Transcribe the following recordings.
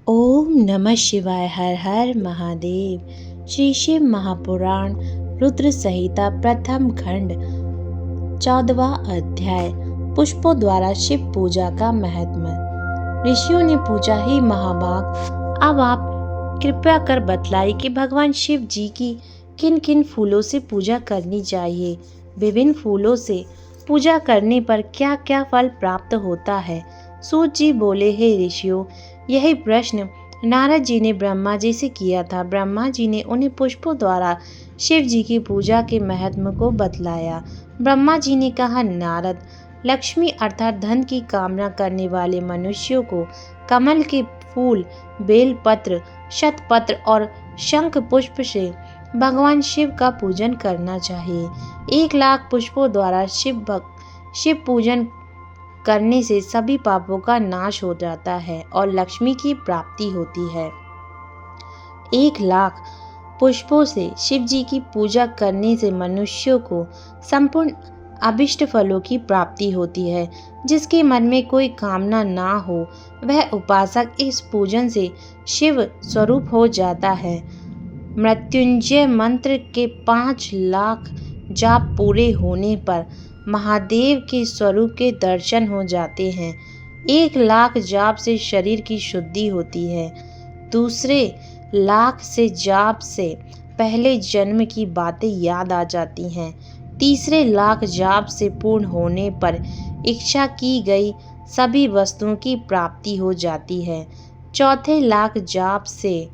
ओम नमः शिवाय। हर हर महादेव। श्री शिव महापुराण रुद्र संहिता प्रथम खंड 14वां अध्याय। पुष्पों द्वारा शिव पूजा का महत्व। ऋषियों ने पूछा, ही महाभाग, अब आप कृपया कर बतलाई कि भगवान शिव जी की किन किन फूलों से पूजा करनी चाहिए। विभिन्न फूलों से पूजा करने पर क्या क्या फल प्राप्त होता है। सूत जी बोले, हे ऋषियों, यही प्रश्न नारद जी ने ब्रह्मा जी से किया था। ब्रह्मा जी ने उन्हें पुष्पों द्वारा शिव जी की पूजा के महत्व को बतलाया। ब्रह्मा जी ने कहा, नारद, लक्ष्मी अर्थात धन की कामना करने वाले मनुष्यों को कमल के फूल, बेलपत्र, शतपत्र और शंख पुष्प से भगवान शिव का पूजन करना चाहिए। 1,00,000 पुष्पों द्वारा शिव पूजन करने से सभी पापों का नाश हो जाता है और लक्ष्मी की प्राप्ति होती है। 1,00,000 पुष्पों से शिव जी की पूजा करने से मनुष्यों को संपूर्ण अभिष्ट फलों की प्राप्ति होती है। जिसके मन में कोई कामना ना हो, वह उपासक इस पूजन से शिव स्वरूप हो जाता है। मृत्युंजय मंत्र के 5,00,000 जाप पूरे होने पर महादेव के स्वरूप के दर्शन हो जाते हैं। 1,00,000 जाप से शरीर की शुद्धि होती है। दूसरे लाख से जाप से पहले जन्म की बातें याद आ जाती हैं। तीसरे लाख जाप से पूर्ण होने पर इच्छा की गई सभी वस्तुओं की प्राप्ति हो जाती है। चौथे लाख जाप से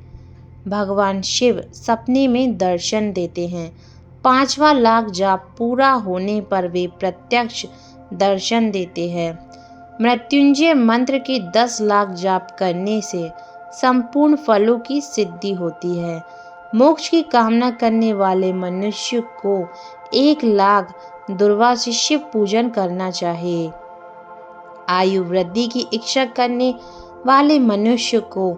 भगवान शिव सपने में दर्शन देते हैं। 5वां लाख जाप पूरा होने पर वे प्रत्यक्ष दर्शन देते हैं। मृत्युंजय मंत्र के 10,00,000 जाप करने से संपूर्ण फलों की सिद्धि होती है। मोक्ष की कामना करने वाले मनुष्य को 1,00,000 दुर्वा से शिव पूजन करना चाहिए। आयु वृद्धि की इच्छा करने वाले मनुष्य को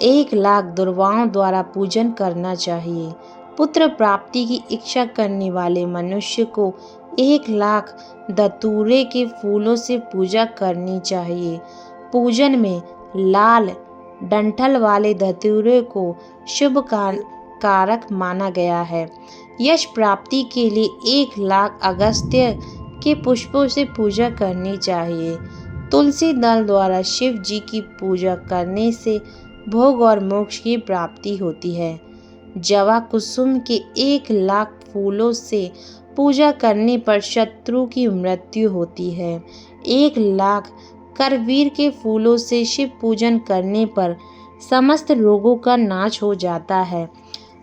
1,00,000 दुर्वाओं द्वारा पूजन करना चाहिए। पुत्र प्राप्ति की इच्छा करने वाले मनुष्य को 1,00,000 धतूरे के फूलों से पूजा करनी चाहिए। पूजन में लाल डंठल वाले धतूरे को शुभ कारक माना गया है। यश प्राप्ति के लिए 1,00,000 अगस्त्य के पुष्पों से पूजा करनी चाहिए। तुलसी दल द्वारा शिव जी की पूजा करने से भोग और मोक्ष की प्राप्ति होती है। जवा कुसुम के 1,00,000 फूलों से पूजा करने पर शत्रु की मृत्यु होती है। 1,00,000 करवीर के फूलों से शिव पूजन करने पर समस्त रोगों का नाश हो जाता है।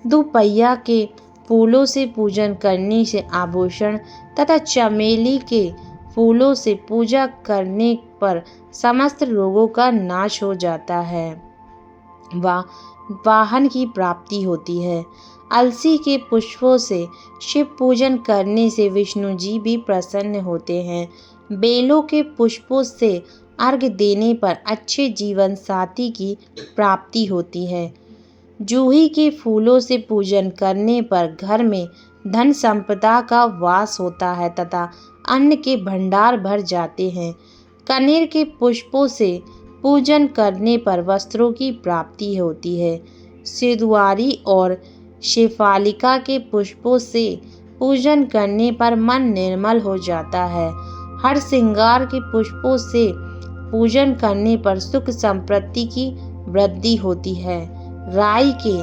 दुपहिया के फूलों से पूजन करने से आभूषण तथा चमेली के फूलों से पूजा करने पर समस्त रोगों का नाश हो जाता है। वाहन की प्राप्ति होती है। अलसी के पुष्पों से शिव पूजन करने से विष्णु जी भी प्रसन्न होते हैं। बेलों के पुष्पों से अर्घ्य देने पर अच्छे जीवन साथी की प्राप्ति होती है। जूही के फूलों से पूजन करने पर घर में धन संपदा का वास होता है तथा अन्न के भंडार भर जाते हैं। कनेर के पुष्पों से पूजन करने पर वस्त्रों की प्राप्ति होती है। सिद्धवारी और शेफालिका के पुष्पों से पूजन करने पर मन निर्मल हो जाता है। हर श्रृंगार के पुष्पों से पूजन करने पर सुख संपत्ति की वृद्धि होती है। राई के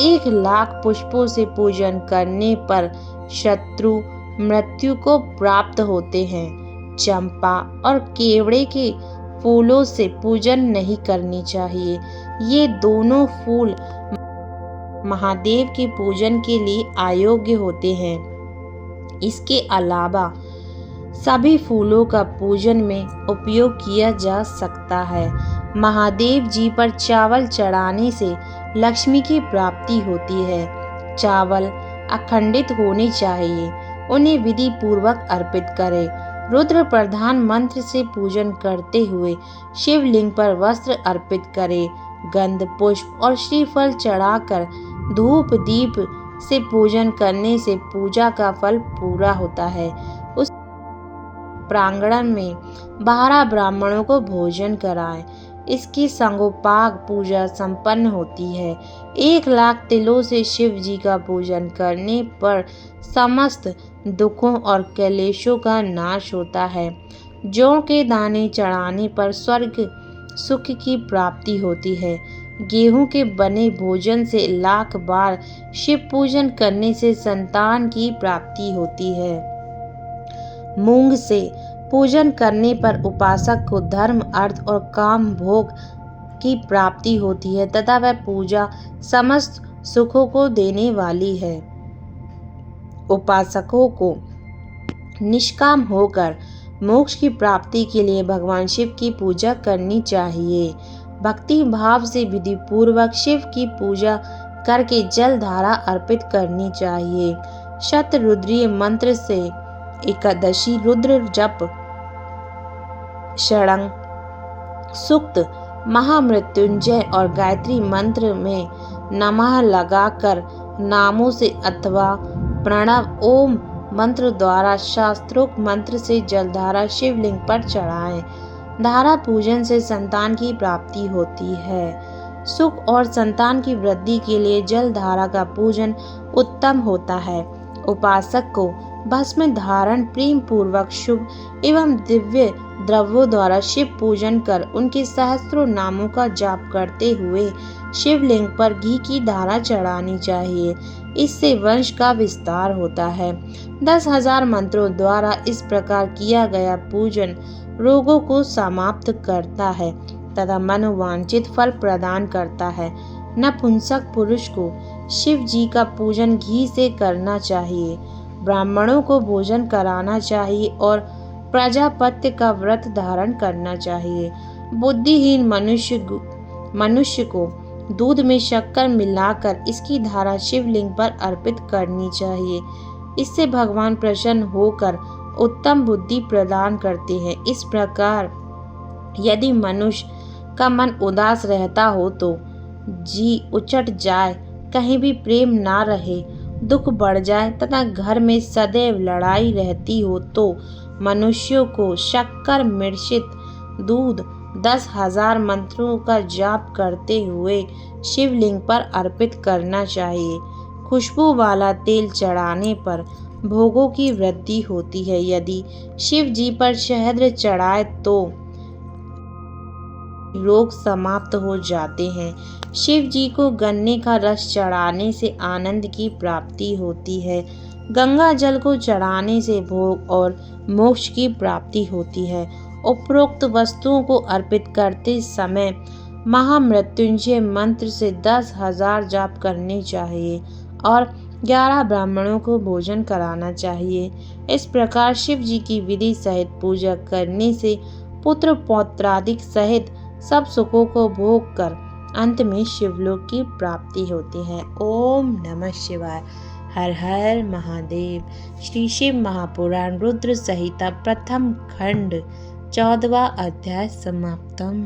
1,00,000 पुष्पों से पूजन करने पर शत्रु मृत्यु को प्राप्त होते हैं। चंपा और केवड़े के फूलों से पूजन नहीं करनी चाहिए। ये दोनों फूल महादेव के पूजन के लिए अयोग्य होते हैं। इसके अलावा सभी फूलों का पूजन में उपयोग किया जा सकता है। महादेव जी पर चावल चढ़ाने से लक्ष्मी की प्राप्ति होती है। चावल अखंडित होने चाहिए। उन्हें विधि पूर्वक अर्पित करें। रुद्र प्रधान मंत्र से पूजन करते हुए शिवलिंग पर वस्त्र अर्पित करें। गंध पुष्प और श्रीफल चढ़ाकर धूप दीप से पूजन करने से पूजा का फल पूरा होता है। उस प्रांगण में 12 ब्राह्मणों को भोजन कराएं। इसकी संगोपांग पूजा संपन्न होती है। 1,00,000 तिलों से शिव जी का पूजन करने पर समस्त दुखों और क्लेशों का नाश होता है। जौ के दाने चढ़ाने पर स्वर्ग सुख की प्राप्ति होती है। गेहूं के बने भोजन से 1,00,000 बार शिव पूजन करने से संतान की प्राप्ति होती है। मूंग से पूजन करने पर उपासक को धर्म, अर्थ और काम भोग की प्राप्ति होती है तथा वह पूजा समस्त सुखों को देने वाली है। उपासकों को निष्काम होकर मोक्ष की प्राप्ति के लिए भगवान शिव की पूजा करनी चाहिए। भक्ति भाव से विधि पूर्वक शिव की पूजा करके जल धारा अर्पित करनी चाहिए। शतरुद्रीय मंत्र से एकादशी रुद्र जप, षडंग सूक्त, महामृत्युंजय और गायत्री मंत्र में नमः लगाकर नामों से अथवा प्रणव ओम मंत्र द्वारा शास्त्रोक्त मंत्र से जलधारा शिवलिंग पर चढ़ाएं। धारा पूजन से संतान की प्राप्ति होती है। सुख और संतान की वृद्धि के लिए जल धारा का पूजन उत्तम होता है। उपासक को भस्म धारण प्रेम पूर्वक शुभ एवं दिव्य द्रव्यों द्वारा शिव पूजन कर उनके सहस्त्रों नामों का जाप करते हुए शिवलिंग पर घी की धारा चढ़ानी चाहिए। इससे वंश का विस्तार होता है। 10,000 मंत्रों द्वारा इस प्रकार किया गया पूजन रोगों को समाप्त करता है तथा मनोवांछित फल प्रदान करता है। नपुंसक पुरुष को शिव जी का पूजन घी से करना चाहिए। ब्राह्मणों को भोजन कराना चाहिए और प्रजापत्य का व्रत धारण करना चाहिए। बुद्धिहीन मनुष्य को दूध में शक्कर मिलाकर इसकी धारा शिवलिंग पर अर्पित करनी चाहिए। इससे भगवान प्रसन्न होकर उत्तम बुद्धि प्रदान करते हैं। इस प्रकार यदि मनुष्य का मन उदास रहता हो तो जी उचट जाए, कहीं भी प्रेम ना रहे, दुख बढ़ जाए तथा घर में सदैव लड़ाई रहती हो तो मनुष्यों को शक्कर मिश्रित दूध 10,000 मंत्रों का जाप करते हुए शिवलिंग पर अर्पित करना चाहिए। खुशबू वाला तेल चढ़ाने पर भोगों की वृद्धि होती है। यदि शिव जी पर शहद चढ़ाए तो रोग समाप्त हो जाते हैं। शिव जी को गन्ने का रस चढ़ाने से आनंद की प्राप्ति होती है। गंगा जल को चढ़ाने से भोग और मोक्ष की प्राप्ति होती है। उपरोक्त वस्तुओं को अर्पित करते समय महामृत्युंजय मंत्र से 10,000 जाप करने चाहिए और 11 ब्राह्मणों को भोजन कराना चाहिए। इस प्रकार शिव जी की विधि सहित पूजा करने से पुत्र पौत्रादिक सहित सब सुखों को भोग कर अंत में शिवलोक की प्राप्ति होती है। ओम नमः शिवाय। हर हर महादेव। श्री शिव महापुराण रुद्र संहिता प्रथम खंड 14वां अध्याय समाप्तम।